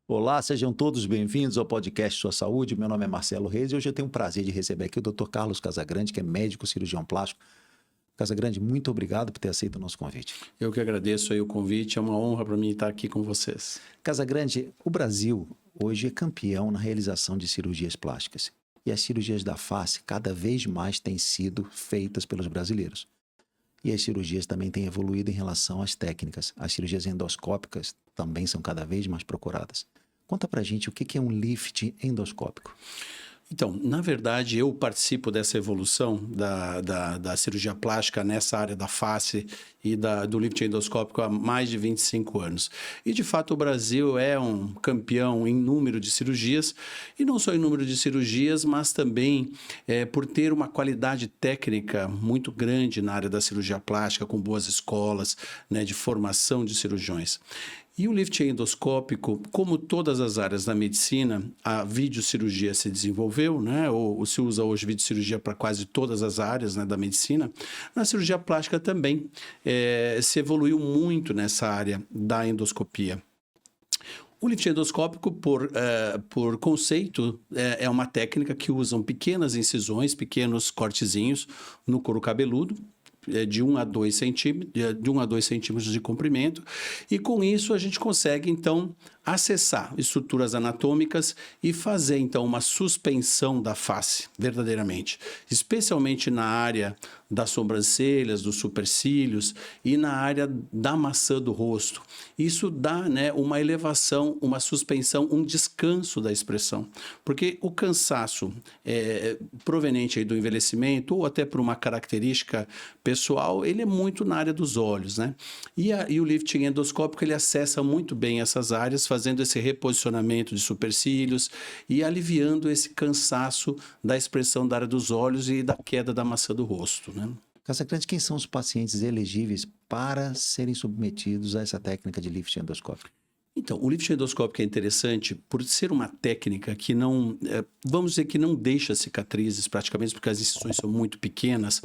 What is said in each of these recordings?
Olá, sejam todos bem-vindos ao podcast Sua Saúde. Meu nome é Marcelo Reis e hoje eu tenho o prazer de receber aqui o Dr. Carlos Casagrande, que é médico cirurgião plástico. Casagrande, muito obrigado por ter aceito o nosso convite. Eu que agradeço aí o convite, é uma honra para mim estar aqui com vocês. Casagrande, o Brasil hoje é campeão na realização de cirurgias plásticas. E as cirurgias da face cada vez mais têm sido feitas pelos brasileiros. E as cirurgias também têm evoluído em relação às técnicas. As cirurgias endoscópicas também são cada vez mais procuradas. Conta pra gente o que é um lift endoscópico. Então, na verdade, eu participo dessa evolução da cirurgia plástica nessa área da face e do lift endoscópico há mais de 25 anos. E, de fato, o Brasil é um campeão em número de cirurgias, e não só em número de cirurgias, mas também por ter uma qualidade técnica muito grande na área da cirurgia plástica, com boas escolas, né, de formação de cirurgiões. E o lift endoscópico, como todas as áreas da medicina, a videocirurgia se desenvolveu, né? Ou se usa hoje videocirurgia para quase todas as áreas, né, da medicina. Na cirurgia plástica também se evoluiu muito nessa área da endoscopia. O lift endoscópico, por conceito, é uma técnica que usam pequenas incisões, pequenos cortezinhos no couro cabeludo, de 1 a 2 centímetros de comprimento, e com isso a gente consegue, então, acessar estruturas anatômicas e fazer, então, uma suspensão da face, verdadeiramente, especialmente na área das sobrancelhas, dos supercílios e na área da maçã do rosto. Isso dá, né, uma elevação, uma suspensão, um descanso da expressão, porque o cansaço proveniente aí do envelhecimento ou até por uma característica pessoal, ele é muito na área dos olhos, né? E o lifting endoscópico, ele acessa muito bem essas áreas, fazendo esse reposicionamento de supercílios e aliviando esse cansaço da expressão da área dos olhos e da queda da maçã do rosto, né? Casagrande, quem são os pacientes elegíveis para serem submetidos a essa técnica de lift endoscópico? Então, o lift endoscópico é interessante por ser uma técnica que não, vamos dizer que não deixa cicatrizes praticamente, porque as incisões são muito pequenas.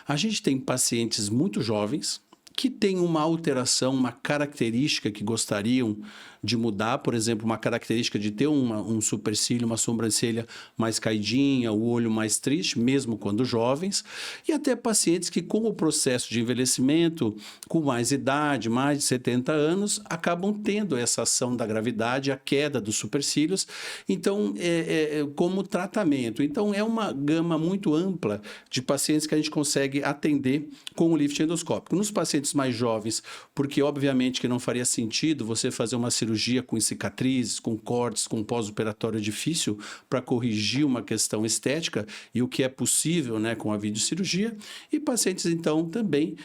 A gente tem pacientes muito jovens que têm uma alteração, uma característica que gostariam de mudar, por exemplo, uma característica de ter um supercílio, uma sobrancelha mais caidinha, o olho mais triste, mesmo quando jovens, e até pacientes que, com o processo de envelhecimento, com mais idade, mais de 70 anos, acabam tendo essa ação da gravidade, a queda dos supercílios, então, como tratamento. Então, é uma gama muito ampla de pacientes que a gente consegue atender com o lift endoscópico. Nos pacientes mais jovens, porque obviamente que não faria sentido você fazer uma cirurgia com cicatrizes, com cortes, com pós-operatório difícil para corrigir uma questão estética, e o que é possível, né, com a videocirurgia, e pacientes então também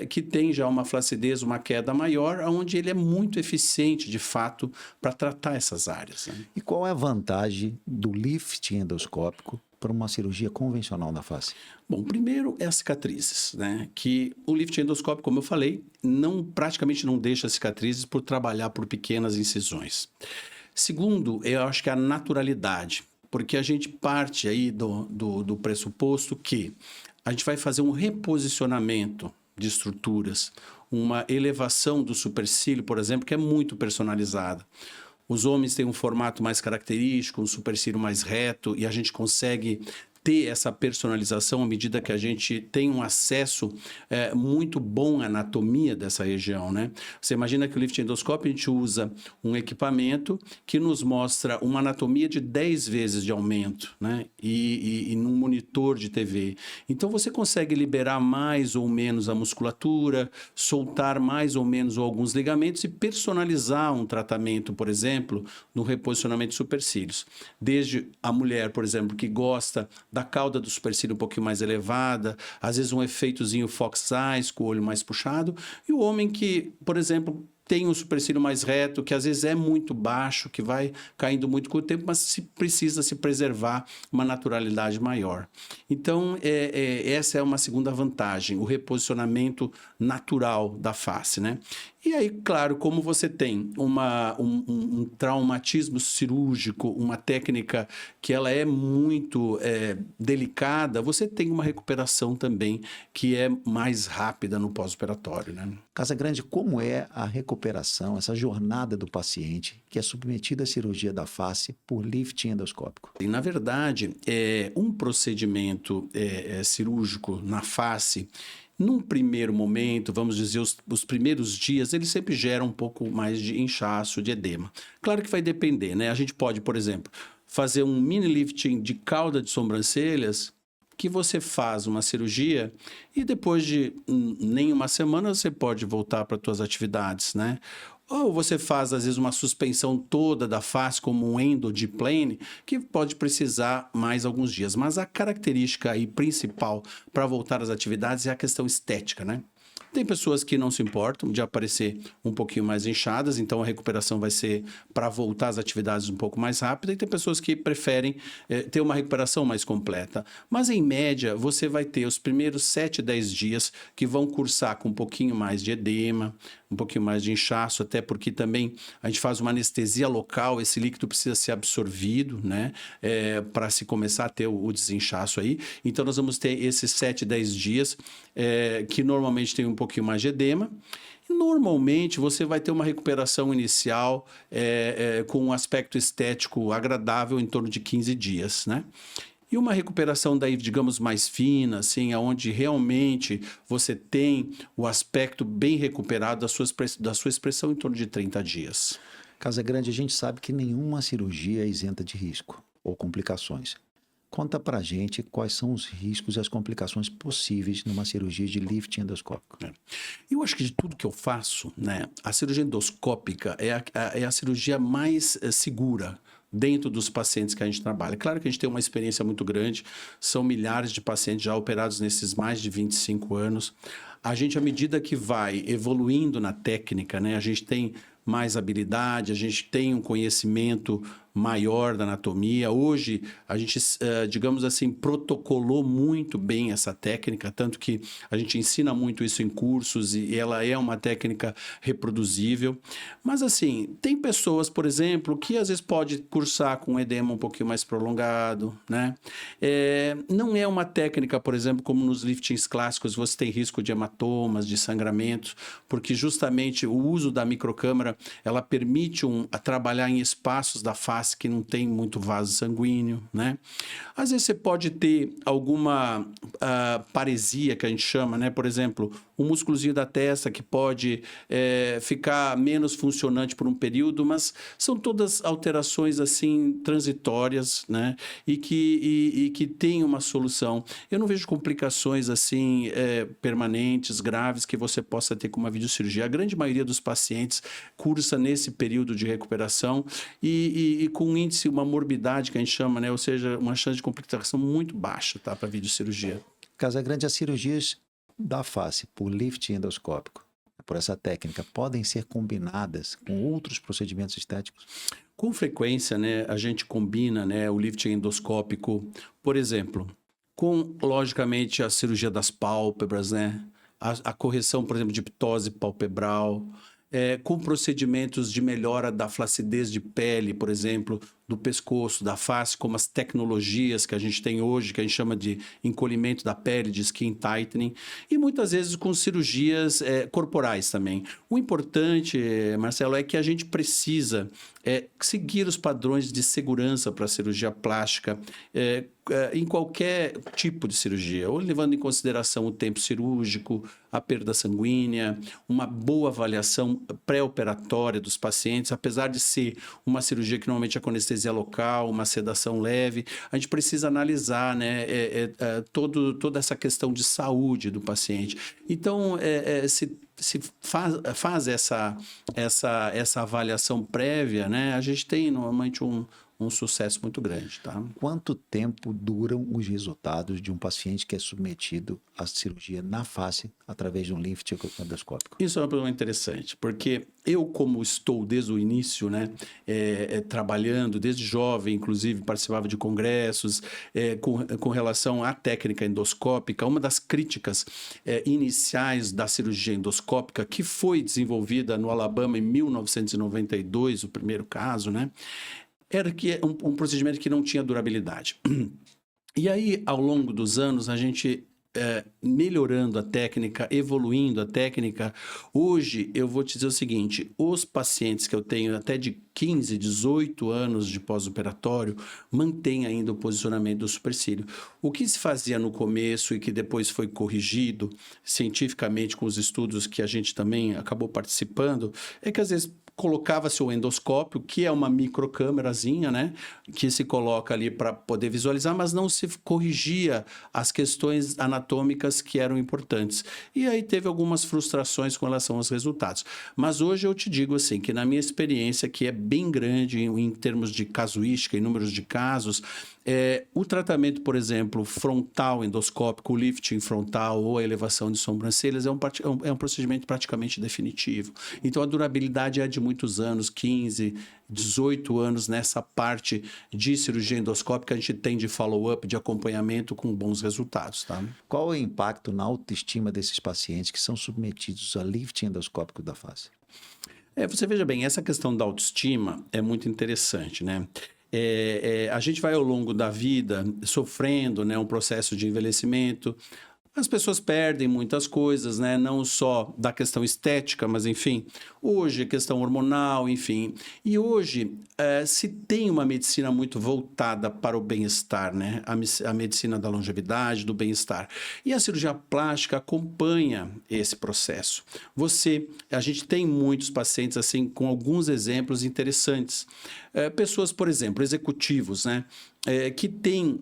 que têm já uma flacidez, uma queda maior, onde ele é muito eficiente de fato para tratar essas áreas, né? E qual é a vantagem do lift endoscópico para uma cirurgia convencional na face? Bom, primeiro é as cicatrizes, né? Que o lift endoscópico, como eu falei, praticamente não deixa cicatrizes por trabalhar por pequenas incisões. Segundo, eu acho que é a naturalidade, porque a gente parte aí do pressuposto que a gente vai fazer um reposicionamento de estruturas, uma elevação do supercílio, por exemplo, que é muito personalizada. Os homens têm um formato mais característico, um supercílio mais reto, e a gente consegue ter essa personalização à medida que a gente tem um acesso muito bom à anatomia dessa região, né? Você imagina que o lift endoscópio a gente usa um equipamento que nos mostra uma anatomia de 10 vezes de aumento, né? E num monitor de TV. Então você consegue liberar mais ou menos a musculatura, soltar mais ou menos alguns ligamentos e personalizar um tratamento, por exemplo, no reposicionamento de supercílios. Desde a mulher, por exemplo, que gosta da cauda do supercílio um pouquinho mais elevada, às vezes um efeitozinho fox eyes, com o olho mais puxado, e o homem que, por exemplo, tem um supercílio mais reto, que às vezes é muito baixo, que vai caindo muito com o tempo, mas precisa se preservar uma naturalidade maior. Então, essa é uma segunda vantagem, o reposicionamento natural da face, né? E aí, claro, como você tem um traumatismo cirúrgico, uma técnica que ela é muito delicada, você tem uma recuperação também que é mais rápida no pós-operatório, né? Casagrande, como é a recuperação, essa jornada do paciente que é submetido à cirurgia da face por lifting endoscópico? E, na verdade, um procedimento cirúrgico na face, num primeiro momento, vamos dizer, os primeiros dias, ele sempre gera um pouco mais de inchaço, de edema. Claro que vai depender, né? A gente pode, por exemplo, fazer um mini lifting de cauda de sobrancelhas, que você faz uma cirurgia e depois de nem uma semana você pode voltar para as suas atividades, né? Ou você faz, às vezes, uma suspensão toda da face, como um endodiplane, que pode precisar mais alguns dias. Mas a característica aí principal para voltar às atividades é a questão estética, né? Tem pessoas que não se importam de aparecer um pouquinho mais inchadas, então a recuperação vai ser para voltar às atividades um pouco mais rápida, e tem pessoas que preferem ter uma recuperação mais completa. Mas, em média, você vai ter os primeiros 7, 10 dias que vão cursar com um pouquinho mais de edema, um pouquinho mais de inchaço, até porque também a gente faz uma anestesia local, esse líquido precisa ser absorvido, né, para se começar a ter o desinchaço aí. Então, nós vamos ter esses 7, 10 dias que normalmente tem um pouquinho mais de edema. Normalmente, você vai ter uma recuperação inicial com um aspecto estético agradável em torno de 15 dias, né? E uma recuperação daí, digamos, mais fina, assim, onde realmente você tem o aspecto bem recuperado da sua expressão em torno de 30 dias. Casagrande, a gente sabe que nenhuma cirurgia é isenta de risco ou complicações. Conta pra gente quais são os riscos e as complicações possíveis numa cirurgia de lifting endoscópico. Eu acho que de tudo que eu faço, né, a cirurgia endoscópica é a cirurgia mais segura dentro dos pacientes que a gente trabalha. Claro que a gente tem uma experiência muito grande, são milhares de pacientes já operados nesses mais de 25 anos. A gente, à medida que vai evoluindo na técnica, né, a gente tem mais habilidade, a gente tem um conhecimento maior da anatomia. Hoje, a gente, digamos assim, protocolou muito bem essa técnica, tanto que a gente ensina muito isso em cursos e ela é uma técnica reproduzível. Mas, assim, tem pessoas, por exemplo, que às vezes pode cursar com um edema um pouquinho mais prolongado, né? Não é uma técnica, por exemplo, como nos liftings clássicos, você tem risco de hematomas, de sangramentos, porque justamente o uso da microcâmara, ela permite trabalhar em espaços da face que não tem muito vaso sanguíneo, né? Às vezes você pode ter alguma paresia, que a gente chama, né? Por exemplo, um músculozinho da testa que pode ficar menos funcionante por um período, mas são todas alterações assim transitórias, né? E que tem uma solução. Eu não vejo complicações assim permanentes, graves, que você possa ter com uma videocirurgia. A grande maioria dos pacientes cursa nesse período de recuperação e com um índice, uma morbidade que a gente chama, né? Ou seja, uma chance de complicação muito baixa, tá, para videocirurgia. Casagrande, as cirurgias da face por lifting endoscópico, por essa técnica, podem ser combinadas com outros procedimentos estéticos? Com frequência, né, a gente combina, né, o lifting endoscópico, por exemplo, com, logicamente, a cirurgia das pálpebras, né? A correção, por exemplo, de ptose palpebral, com procedimentos de melhora da flacidez de pele, por exemplo, do pescoço, da face, como as tecnologias que a gente tem hoje, que a gente chama de encolhimento da pele, de skin tightening, e muitas vezes com cirurgias corporais também. O importante, Marcelo, é que a gente precisa seguir os padrões de segurança para a cirurgia plástica em qualquer tipo de cirurgia, ou levando em consideração o tempo cirúrgico, a perda sanguínea, uma boa avaliação pré-operatória dos pacientes, apesar de ser uma cirurgia que normalmente é com anestesia local, uma sedação leve, a gente precisa analisar, né, toda essa questão de saúde do paciente. Então, se faz essa avaliação prévia, né, a gente tem normalmente um sucesso muito grande, tá? Quanto tempo duram os resultados de um paciente que é submetido à cirurgia na face através de um lift endoscópico? Isso é uma pergunta interessante, porque eu, como estou desde o início, né, trabalhando desde jovem, inclusive participava de congressos com relação à técnica endoscópica, uma das críticas iniciais da cirurgia endoscópica, que foi desenvolvida no Alabama em 1992, o primeiro caso, né, era que é um procedimento que não tinha durabilidade. E aí, ao longo dos anos, a gente melhorando a técnica, evoluindo a técnica. Hoje, eu vou te dizer o seguinte, os pacientes que eu tenho até de 15, 18 anos de pós-operatório mantêm ainda o posicionamento do supercílio. O que se fazia no começo e que depois foi corrigido cientificamente com os estudos que a gente também acabou participando, é que às vezes colocava-se o endoscópio, que é uma microcâmerazinha, né, que se coloca ali para poder visualizar, mas não se corrigia as questões anatômicas que eram importantes. E aí teve algumas frustrações com relação aos resultados. Mas hoje eu te digo assim, que na minha experiência, que é bem grande em termos de casuística, em números de casos, o tratamento, por exemplo, frontal endoscópico, o lifting frontal ou a elevação de sobrancelhas é um procedimento praticamente definitivo. Então, a durabilidade é de muitos anos, 15, 18 anos nessa parte de cirurgia endoscópica, a gente tem de follow-up, de acompanhamento com bons resultados, tá? Qual é o impacto na autoestima desses pacientes que são submetidos a lifting endoscópico da face? Você veja bem, essa questão da autoestima é muito interessante, né? A gente vai ao longo da vida sofrendo, né, um processo de envelhecimento. As pessoas perdem muitas coisas, né? Não só da questão estética, mas enfim, hoje questão hormonal, enfim. E hoje se tem uma medicina muito voltada para o bem-estar, né? A medicina da longevidade, do bem-estar. E a cirurgia plástica acompanha esse processo. A gente tem muitos pacientes assim com alguns exemplos interessantes. Pessoas, por exemplo, executivos, né? Que têm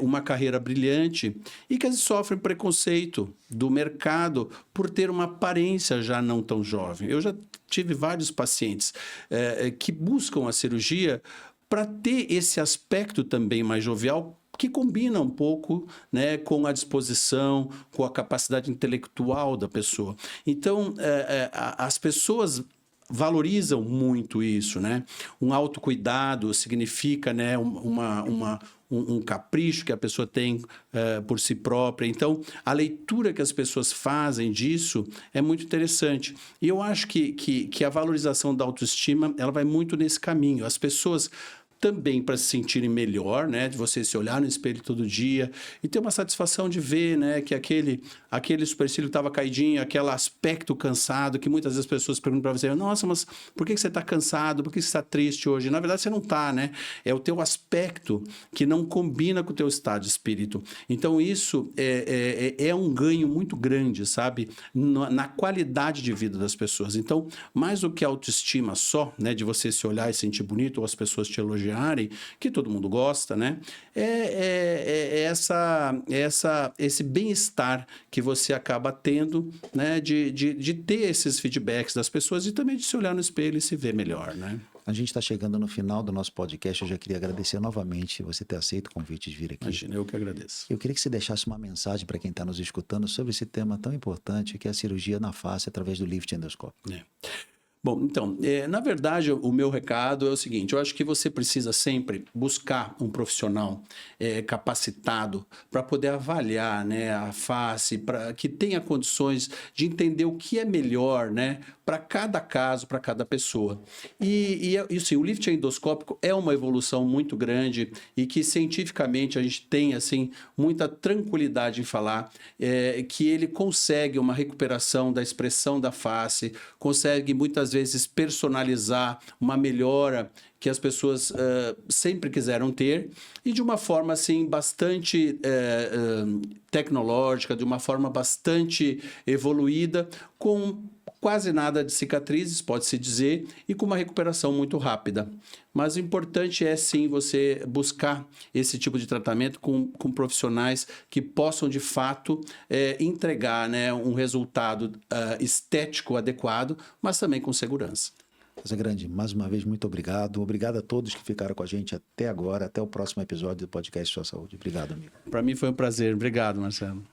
uma carreira brilhante e que sofrem preconceito do mercado por ter uma aparência já não tão jovem. Eu já tive vários pacientes que buscam a cirurgia para ter esse aspecto também mais jovial, que combina um pouco, né, com a disposição, com a capacidade intelectual da pessoa. Então, as pessoas valorizam muito isso, né? Um autocuidado significa, né, um capricho que a pessoa tem por si própria. Então, a leitura que as pessoas fazem disso é muito interessante. E eu acho que a valorização da autoestima, ela vai muito nesse caminho. As pessoas também para se sentirem melhor, né? De você se olhar no espelho todo dia e ter uma satisfação de ver, né? Que aquele supercílio estava caidinho, aquele aspecto cansado, que muitas vezes as pessoas perguntam para você, nossa, mas por que você está cansado? Por que você está triste hoje? Na verdade, você não está, né? É o teu aspecto que não combina com o teu estado de espírito. Então, isso é um ganho muito grande, sabe? Na qualidade de vida das pessoas. Então, mais do que a autoestima só, né? De você se olhar e sentir bonito ou as pessoas te elogiarem, que todo mundo gosta, né? Esse bem-estar que você acaba tendo, né? De ter esses feedbacks das pessoas e também de se olhar no espelho e se ver melhor, né? A gente está chegando no final do nosso podcast. Eu já queria agradecer novamente você ter aceito o convite de vir aqui. Imagina, eu que agradeço. Eu queria que você deixasse uma mensagem para quem está nos escutando sobre esse tema tão importante que é a cirurgia na face através do lift endoscópico. Bom, então, na verdade, o meu recado é o seguinte, eu acho que você precisa sempre buscar um profissional capacitado para poder avaliar, né, a face, para que tenha condições de entender o que é melhor, né, para cada caso, para cada pessoa. E sim, o lift endoscópico é uma evolução muito grande e que cientificamente a gente tem assim muita tranquilidade em falar que ele consegue uma recuperação da expressão da face, consegue muitas vezes personalizar uma melhora que as pessoas sempre quiseram ter e de uma forma assim bastante tecnológica, de uma forma bastante evoluída, com quase nada de cicatrizes, pode-se dizer, e com uma recuperação muito rápida. Mas o importante é, sim, você buscar esse tipo de tratamento com profissionais que possam, de fato, entregar, né, um resultado estético adequado, mas também com segurança. Casagrande, mais uma vez, muito obrigado. Obrigado a todos que ficaram com a gente até agora. Até o próximo episódio do podcast Sua Saúde. Obrigado, amigo. Para mim foi um prazer. Obrigado, Marcelo.